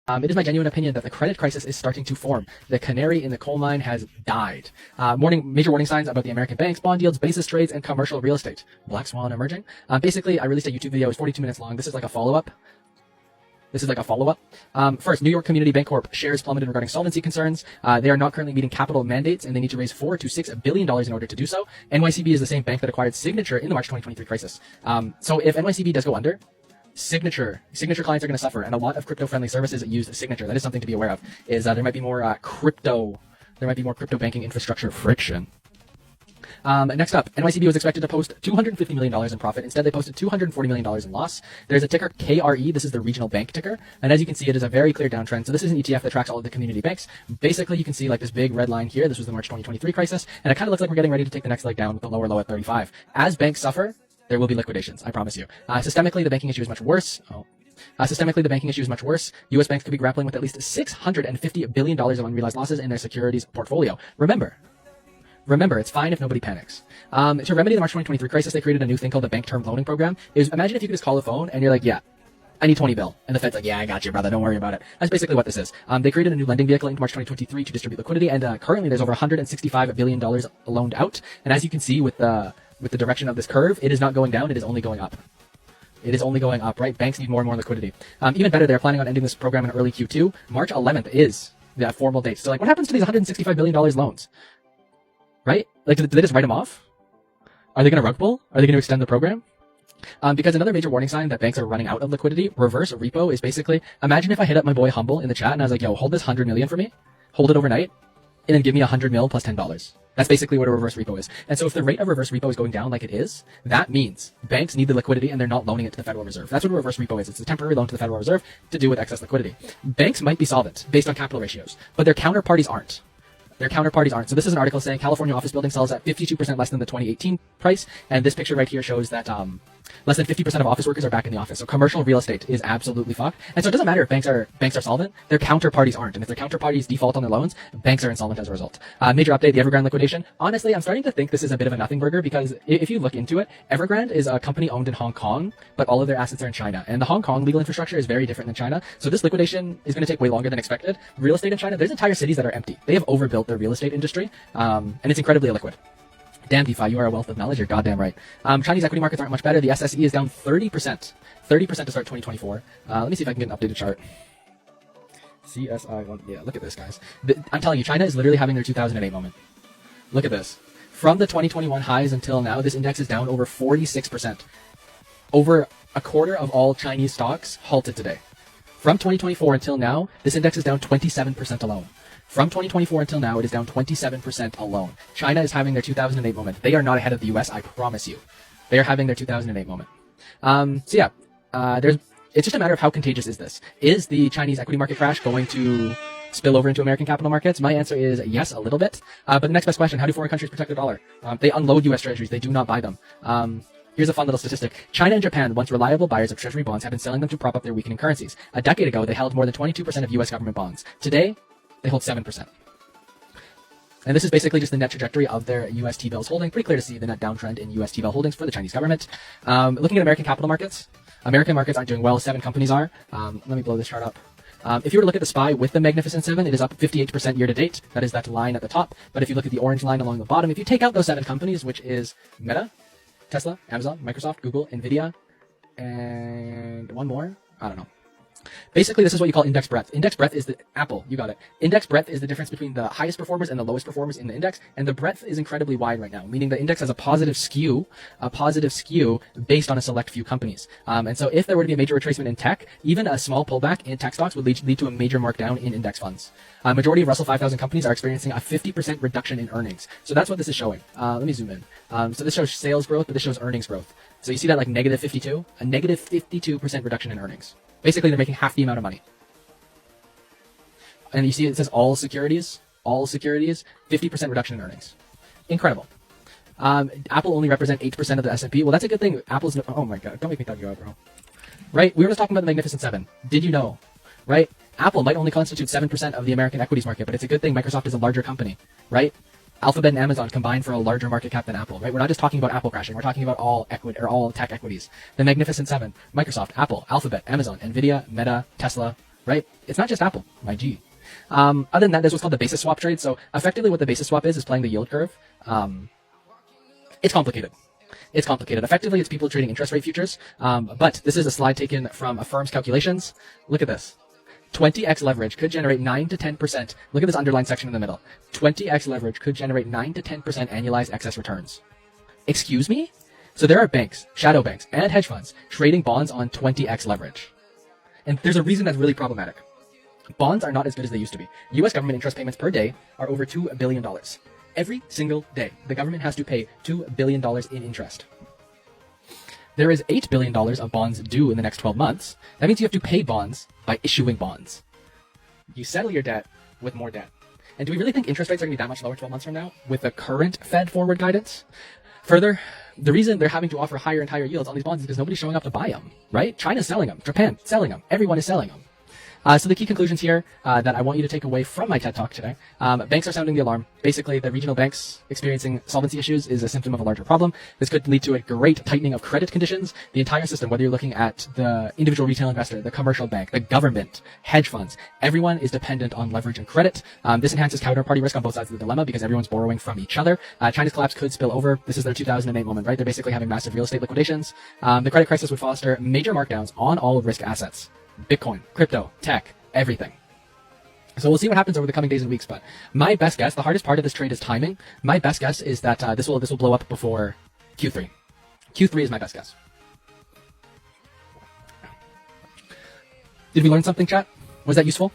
It is my genuine opinion that the credit crisis is starting to form. The canary in the coal mine has died. Major warning signs about the American banks, bond yields, basis trades, and commercial real estate. Black swan emerging. Basically, I released a YouTube video. It's 42 minutes long. This is like a follow-up. First, New York Community Bancorp shares plummeted regarding solvency concerns. They are not currently meeting capital mandates, and they need to raise $4 to $6 billion in order to do so. NYCB is the same bank that acquired Signature in the March 2023 crisis. So if NYCB does go under, Signature clients are going to suffer, and a lot of crypto-friendly services use Signature. That is something to be aware of. There might be more crypto banking infrastructure friction. Next up, NYCB was expected to post $250 million in profit. Instead, they posted $240 million in loss. There's a ticker KRE. This is the regional bank ticker. And as you can see, it is a very clear downtrend. So this is an ETF that tracks all of the community banks. Basically, you can see like this big red line here. This was the March 2023 crisis. And it kind of looks like we're getting ready to take the next leg down with the lower low at 35. As banks suffer, there will be liquidations, I promise you. Systemically, the banking issue is much worse. U.S. banks could be grappling with at least $650 billion of unrealized losses in their securities portfolio. Remember, it's fine if nobody panics. To remedy the March 2023 crisis, they created a new thing called the Bank Term Loaning Program. Imagine if you could just call the phone and you're like, yeah, I need 20 bill. And the Fed's like, yeah, I got you, brother. Don't worry about it. That's basically what this is. They created a new lending vehicle in March 2023 to distribute liquidity. And currently there's over $165 billion loaned out. And as you can see with the direction of this curve, it is not going down. It is only going up. Right? Banks need more and more liquidity. Even better, they're planning on ending this program in early Q2. March 11th is the formal date. So like, what happens to these $165 billion loans? Right? Like, did they just write them off? Are they going to rug pull? Are they going to extend the program? Because another major warning sign that banks are running out of liquidity, reverse repo, is basically, imagine if I hit up my boy Humble in the chat and I was like, yo, hold this 100 million for me, hold it overnight, and then give me 100 mil plus $10. That's basically what a reverse repo is. And so if the rate of reverse repo is going down like it is, that means banks need the liquidity and they're not loaning it to the Federal Reserve. That's what a reverse repo is. It's a temporary loan to the Federal Reserve to do with excess liquidity. Banks might be solvent based on capital ratios, but their counterparties aren't. So this is an article saying California office building sells at 52% less than the 2018 price. And this picture right here shows that less than 50% of office workers are back in the office. So commercial real estate is absolutely fucked. And so it doesn't matter if banks are solvent, their counterparties aren't. And if their counterparties default on their loans, banks are insolvent as a result. Major update, the Evergrande liquidation. Honestly, I'm starting to think this is a bit of a nothing burger because if you look into it, Evergrande is a company owned in Hong Kong, but all of their assets are in China. And the Hong Kong legal infrastructure is very different than China. So this liquidation is going to take way longer than expected. Real estate in China, there's entire cities that are empty. They have overbuilt their real estate industry, and it's incredibly illiquid. Damn, DeFi, you are a wealth of knowledge. You're goddamn right. Chinese equity markets aren't much better. The SSE is down 30%. 30% to start 2024. Let me see if I can get an updated chart. CSI1. Yeah, look at this, guys. I'm telling you, China is literally having their 2008 moment. Look at this. From the 2021 highs until now, this index is down over 46%. Over a quarter of all Chinese stocks halted today. From 2024 until now, this index is down 27% alone. From 2024 until now, it is down 27% alone. China is having their 2008 moment. They are not ahead of the US, I promise you. They are having their 2008 moment. It's just a matter of how contagious is this. Is the Chinese equity market crash going to spill over into American capital markets? My answer is yes, a little bit. But the next best question, how do foreign countries protect their dollar? They unload US treasuries. They do not buy them. Here's a fun little statistic. China and Japan, once reliable buyers of treasury bonds, have been selling them to prop up their weakening currencies. A decade ago, they held more than 22% of US government bonds. Today, they hold 7%. And this is basically just the net trajectory of their US T-bills holding. Pretty clear to see the net downtrend in US T-bill holdings for the Chinese government. Looking at American capital markets, American markets aren't doing well. 7 companies are. Let me blow this chart up. If you were to look at the SPY with the Magnificent 7, it is up 58% year to date. That is that line at the top. But if you look at the orange line along the bottom, if you take out those 7 companies, which is Meta, Tesla, Amazon, Microsoft, Google, Nvidia, and one more, I don't know. Basically, this is what you call index breadth. Index breadth is the Apple. You got it. Index breadth is the difference between the highest performers and the lowest performers in the index, and the breadth is incredibly wide right now, meaning the index has a positive skew based on a select few companies. And so if there were to be a major retracement in tech, even a small pullback in tech stocks would lead to a major markdown in index funds. Majority of Russell 5000 companies are experiencing a 50% reduction in earnings. So that's what this is showing. Let me zoom in. So this shows sales growth, but this shows earnings growth. So you see that like negative 52, a negative 52% reduction in earnings. Basically, they're making half the amount of money. And you see it says all securities, 50% reduction in earnings. Incredible. Apple only represent 8% of the S&P. Well, that's a good thing. Apple's, oh my God, don't make me thug you out, bro. Right? We were just talking about the Magnificent 7. Did you know? Right? Apple might only constitute 7% of the American equities market, but it's a good thing Microsoft is a larger company, right? Alphabet and Amazon combined for a larger market cap than Apple, right? We're not just talking about Apple crashing. We're talking about all equity or all tech equities. The Magnificent 7, Microsoft, Apple, Alphabet, Amazon, Nvidia, Meta, Tesla, right? It's not just Apple, my G. Other than that, there's what's called the basis swap trade. So effectively what the basis swap is playing the yield curve. It's complicated. It's complicated. Effectively, it's people trading interest rate futures. But this is a slide taken from a firm's calculations. Look at this. 20x leverage could generate 9 to 10%. Look at this underlined section in the middle. 20x leverage could generate 9 to 10% annualized excess returns. Excuse me? So there are banks, shadow banks, and hedge funds trading bonds on 20x leverage. And there's a reason that's really problematic. Bonds are not as good as they used to be. US government interest payments per day are over $2 billion. Every single day, the government has to pay $2 billion in interest. There is $8 billion of bonds due in the next 12 months. That means you have to pay bonds by issuing bonds. You settle your debt with more debt. And do we really think interest rates are going to be that much lower 12 months from now with the current Fed forward guidance? Further, the reason they're having to offer higher and higher yields on these bonds is because nobody's showing up to buy them, right? China's selling them. Japan selling them. Everyone is selling them. So the key conclusions here that I want you to take away from my TED Talk today, banks are sounding the alarm. Basically, the regional banks experiencing solvency issues is a symptom of a larger problem. This could lead to a great tightening of credit conditions. The entire system, whether you're looking at the individual retail investor, the commercial bank, the government, hedge funds, everyone is dependent on leverage and credit. This enhances counterparty risk on both sides of the dilemma because everyone's borrowing from each other. China's collapse could spill over. This is their 2008 moment, right? They're basically having massive real estate liquidations. The credit crisis would foster major markdowns on all risk assets. Bitcoin, crypto, tech, everything. So we'll see what happens over the coming days and weeks. But my best guess, the hardest part of this trade is timing. My best guess is that this will blow up before Q3. Q3 is my best guess. Did we learn something, chat? Was that useful?